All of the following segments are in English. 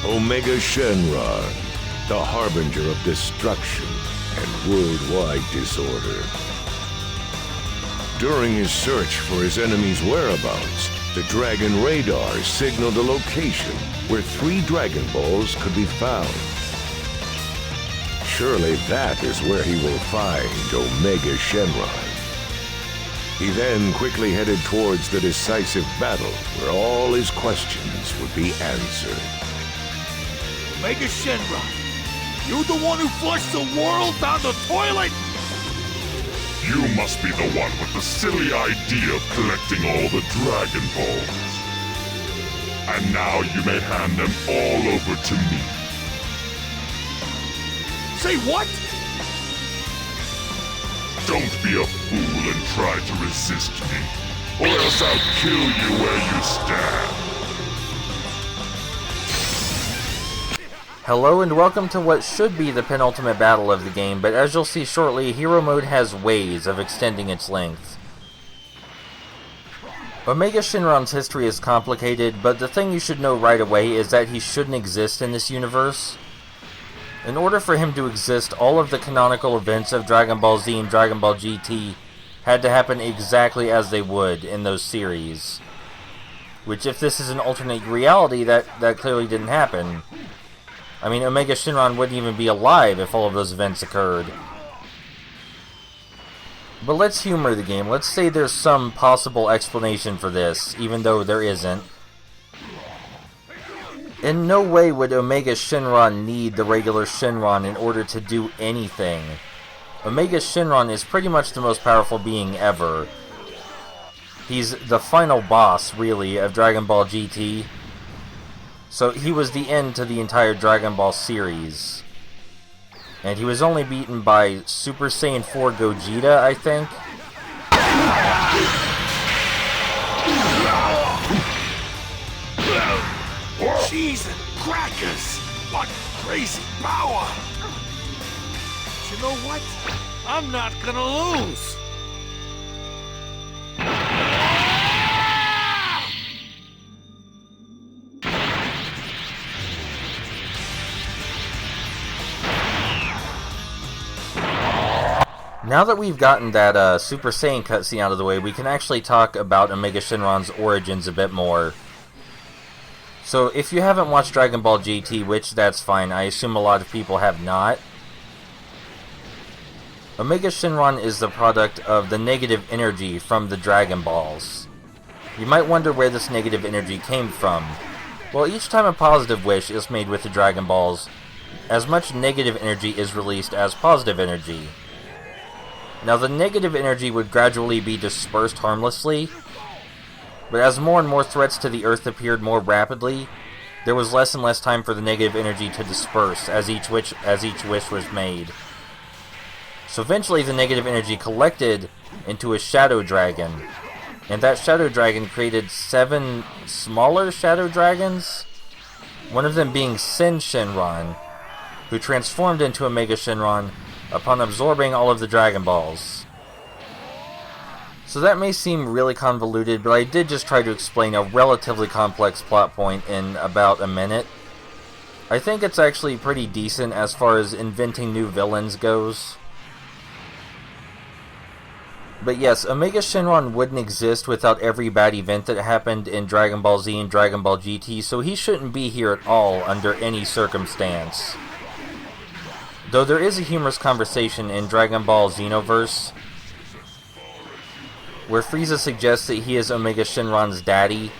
Omega Shenron, the harbinger of destruction and worldwide disorder. During his search for his enemy's whereabouts, the Dragon Radar signaled a location where 3 Dragon Balls could be found. Surely that is where he will find Omega Shenron. He then quickly headed towards the decisive battle where all his questions would be answered. Omega Shenron, you the one who flushed the world down the toilet? You must be the one with the silly idea of collecting all the Dragon Balls. And now you may hand them all over to me. Say what? Don't be a fool and try to resist me, or else I'll kill you where you stand. Hello and welcome to what should be the penultimate battle of the game, but as you'll see shortly, Hero Mode has ways of extending its length. Omega Shenron's history is complicated, but the thing you should know right away is that he shouldn't exist in this universe. In order for him to exist, all of the canonical events of Dragon Ball Z and Dragon Ball GT had to happen exactly as they would in those series. Which, if this is an alternate reality, that clearly didn't happen. I mean, Omega Shenron wouldn't even be alive if all of those events occurred. But let's humor the game. Let's say there's some possible explanation for this, even though there isn't. In no way would Omega Shenron need the regular Shenron in order to do anything. Omega Shenron is pretty much the most powerful being ever. He's the final boss, really, of Dragon Ball GT. So he was the end to the entire Dragon Ball series. And he was only beaten by Super Saiyan 4 Gogeta, I think. Cheese and crackers! What crazy power! But you know what? I'm not gonna lose! Now that we've gotten that Super Saiyan cutscene out of the way, we can actually talk about Omega Shenron's origins a bit more. So, if you haven't watched Dragon Ball GT, which that's fine, I assume a lot of people have not, Omega Shenron is the product of the negative energy from the Dragon Balls. You might wonder where this negative energy came from. Well, each time a positive wish is made with the Dragon Balls, as much negative energy is released as positive energy. Now, the negative energy would gradually be dispersed harmlessly, but as more and more threats to the Earth appeared more rapidly, there was less and less time for the negative energy to disperse as each wish was made. So eventually the negative energy collected into a Shadow Dragon, and that Shadow Dragon created 7 smaller Shadow Dragons, one of them being Sen Shenron, who transformed into Omega Shenron upon absorbing all of the Dragon Balls. So that may seem really convoluted, but I did just try to explain a relatively complex plot point in about a minute. I think it's actually pretty decent as far as inventing new villains goes. But yes, Omega Shenron wouldn't exist without every bad event that happened in Dragon Ball Z and Dragon Ball GT, so he shouldn't be here at all under any circumstance. Though there is a humorous conversation in Dragon Ball Xenoverse where Frieza suggests that he is Omega Shenron's daddy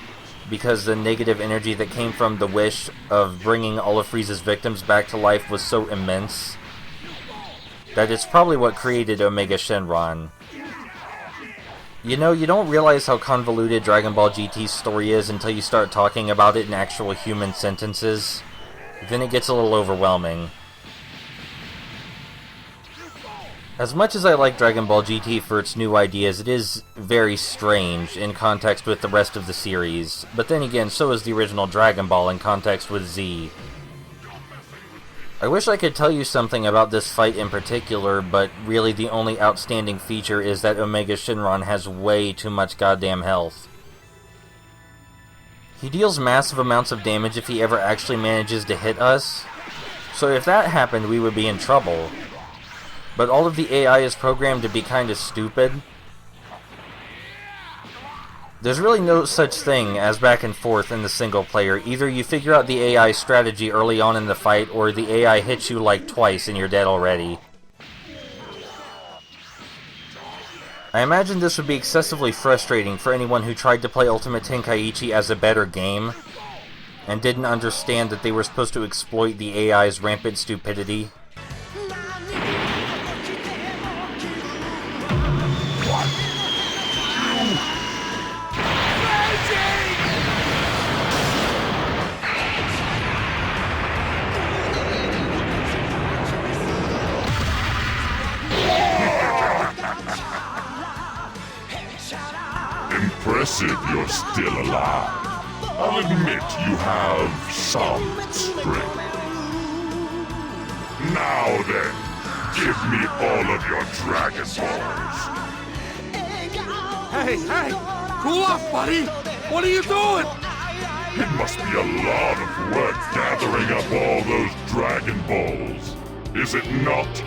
because the negative energy that came from the wish of bringing all of Frieza's victims back to life was so immense that it's probably what created Omega Shenron. You know, you don't realize how convoluted Dragon Ball GT's story is until you start talking about it in actual human sentences. Then it gets a little overwhelming. As much as I like Dragon Ball GT for its new ideas, it is very strange in context with the rest of the series. But then again, so is the original Dragon Ball in context with Z. I wish I could tell you something about this fight in particular, but really the only outstanding feature is that Omega Shenron has way too much goddamn health. He deals massive amounts of damage if he ever actually manages to hit us. So if that happened, we would be in trouble. But all of the AI is programmed to be kind of stupid. There's really no such thing as back and forth in the single player. Either you figure out the AI strategy early on in the fight, or the AI hits you like twice and you're dead already. I imagine this would be excessively frustrating for anyone who tried to play Ultimate Tenkaichi as a better game, and didn't understand that they were supposed to exploit the AI's rampant stupidity. Impressive you're still alive. I'll admit you have some strength. Now then, give me all of your Dragon Balls. Hey! Cool off, buddy! What are you doing? It must be a lot of work gathering up all those Dragon Balls. Is it not?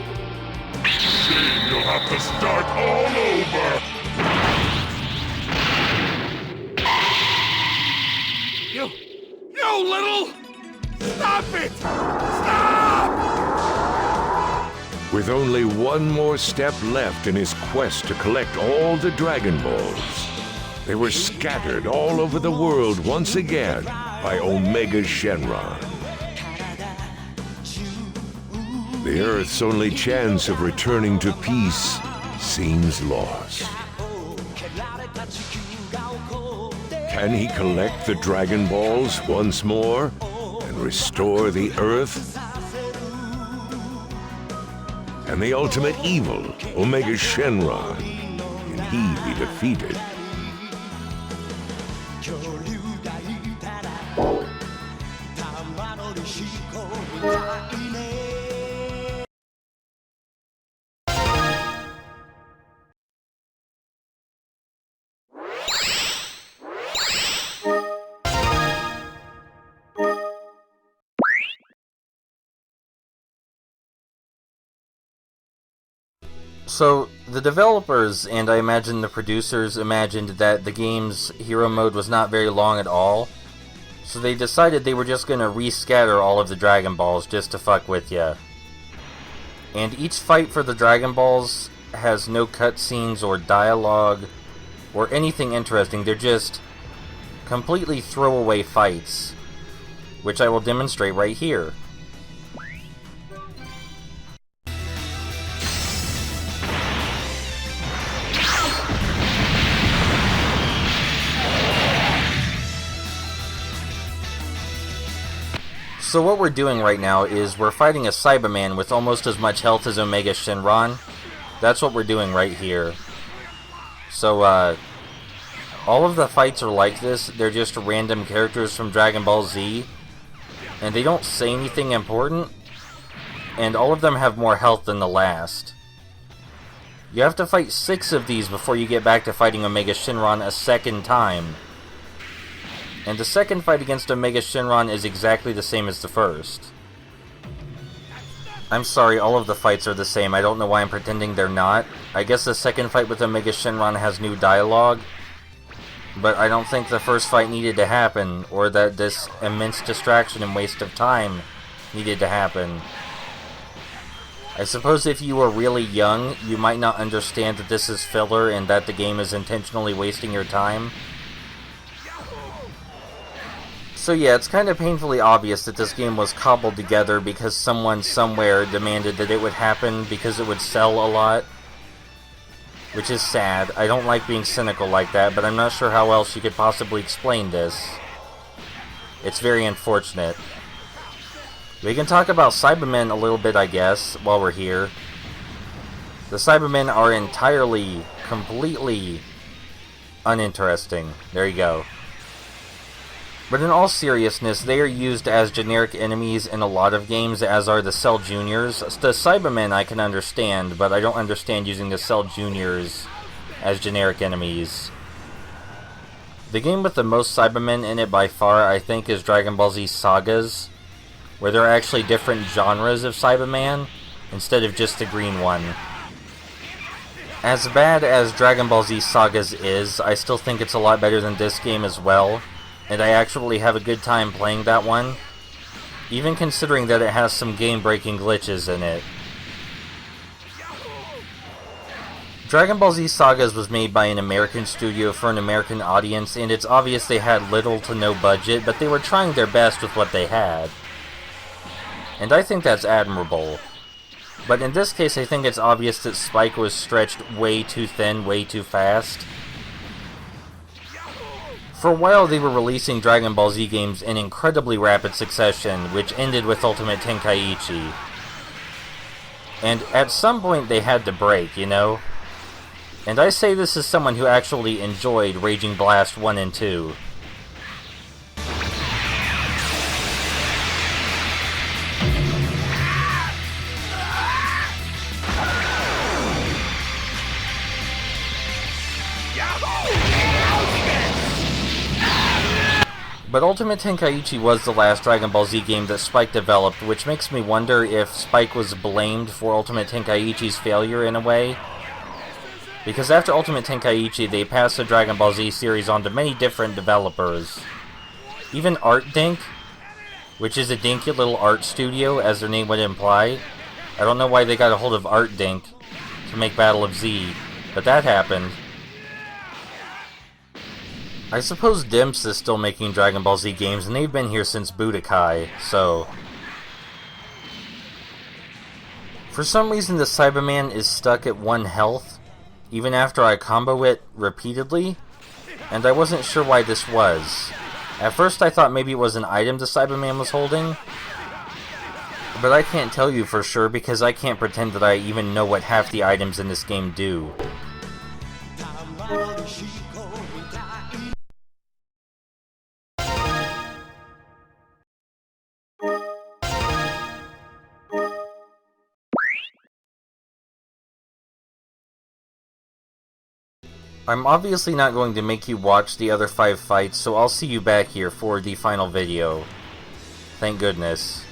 Shame you'll have to start all over. You little... Stop it! Stop! With only one more step left in his quest to collect all the Dragon Balls, they were scattered all over the world once again by Omega Shenron. The Earth's only chance of returning to peace seems lost. Can he collect the Dragon Balls once more and restore the Earth? And the ultimate evil, Omega Shenron, can he be defeated? So, the developers, and I imagine the producers, imagined that the game's hero mode was not very long at all, so they decided they were just gonna rescatter all of the Dragon Balls just to fuck with ya. And each fight for the Dragon Balls has no cutscenes or dialogue or anything interesting. They're just completely throwaway fights, which I will demonstrate right here. So what we're doing right now is we're fighting a Cyberman with almost as much health as Omega Shenron. That's what we're doing right here. So, all of the fights are like this. They're just random characters from Dragon Ball Z. And they don't say anything important. And all of them have more health than the last. You have to fight 6 of these before you get back to fighting Omega Shenron a second time. And the second fight against Omega Shenron is exactly the same as the first. I'm sorry, all of the fights are the same. I don't know why I'm pretending they're not. I guess the second fight with Omega Shenron has new dialogue. But I don't think the first fight needed to happen, or that this immense distraction and waste of time needed to happen. I suppose if you were really young, you might not understand that this is filler and that the game is intentionally wasting your time. So yeah, it's kind of painfully obvious that this game was cobbled together because someone somewhere demanded that it would happen because it would sell a lot. Which is sad. I don't like being cynical like that, but I'm not sure how else you could possibly explain this. It's very unfortunate. We can talk about Cybermen a little bit, I guess, while we're here. The Cybermen are entirely, completely uninteresting. There you go. But in all seriousness, they are used as generic enemies in a lot of games, as are the Cell Juniors. The Cybermen I can understand, but I don't understand using the Cell Juniors as generic enemies. The game with the most Cybermen in it by far, I think, is Dragon Ball Z Sagas, where there are actually different genres of Cyberman, instead of just the green one. As bad as Dragon Ball Z Sagas is, I still think it's a lot better than this game as well, and I actually have a good time playing that one, even considering that it has some game-breaking glitches in it. Dragon Ball Z Sagas was made by an American studio for an American audience, and it's obvious they had little to no budget, but they were trying their best with what they had. And I think that's admirable. But in this case, I think it's obvious that Spike was stretched way too thin, way too fast. For a while, they were releasing Dragon Ball Z games in incredibly rapid succession, which ended with Ultimate Tenkaichi. And at some point, they had to break, you know? And I say this as someone who actually enjoyed Raging Blast 1 and 2. But Ultimate Tenkaichi was the last Dragon Ball Z game that Spike developed, which makes me wonder if Spike was blamed for Ultimate Tenkaichi's failure in a way. Because after Ultimate Tenkaichi, they passed the Dragon Ball Z series on to many different developers. Even Art Dink, which is a dinky little art studio, as their name would imply. I don't know why they got a hold of Art Dink to make Battle of Z, but that happened. I suppose Dimps is still making Dragon Ball Z games, and they've been here since Budokai, so... For some reason, the Cyberman is stuck at 1 health, even after I combo it repeatedly, and I wasn't sure why this was. At first I thought maybe it was an item the Cyberman was holding, but I can't tell you for sure because I can't pretend that I even know what half the items in this game do. I'm obviously not going to make you watch the other 5 fights, so I'll see you back here for the final video. Thank goodness.